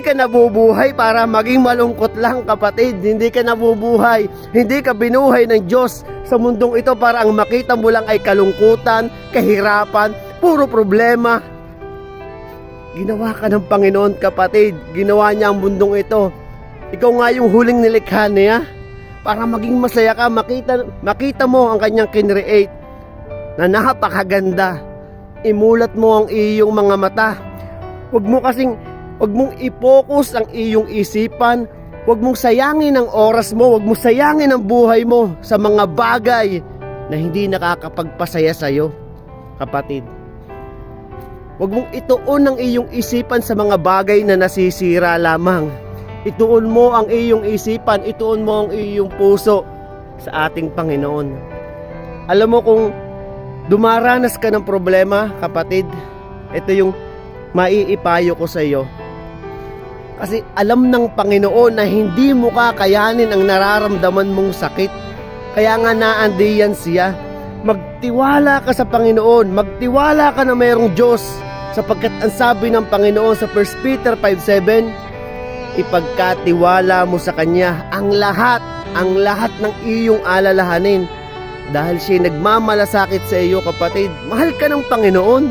Hindi ka nabubuhay para maging malungkot lang, kapatid. Hindi ka nabubuhay, hindi ka binuhay ng Diyos sa mundong ito para ang makita mo lang ay kalungkutan, kahirapan, puro problema. Ginawa ka ng Panginoon, kapatid. Ginawa niya ang mundong ito. Ikaw nga yung huling nilikha niya para maging masaya ka. Makita mo ang kanyang kinreate na napakaganda. Imulat mo ang iyong mga mata. Huwag mong i-focus ang iyong isipan. Huwag mong sayangin ang oras mo. Huwag mong sayangin ang buhay mo sa mga bagay na hindi nakakapagpasaya sa iyo, kapatid. Huwag mong ituon ang iyong isipan sa mga bagay na nasisira lamang. Ituon mo ang iyong isipan, ituon mo ang iyong puso sa ating Panginoon. Alam mo, kung dumaranas ka ng problema, kapatid, ito yung maiipayo ko sa iyo. Kasi alam ng Panginoon na hindi mo kakayanin ang nararamdaman mong sakit. Kaya nga naandiyan siya. Magtiwala ka sa Panginoon. Magtiwala ka na mayroong Diyos. Sapagkat ang sabi ng Panginoon sa 1 Peter 5:7, ipagkatiwala mo sa Kanya ang lahat ng iyong alalahanin. Dahil siya nagmamalasakit sa iyo, kapatid. Mahal ka ng Panginoon.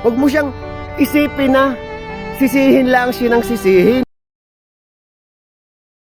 Huwag mo siyang isipin na sisihin lang siya ng sisihin.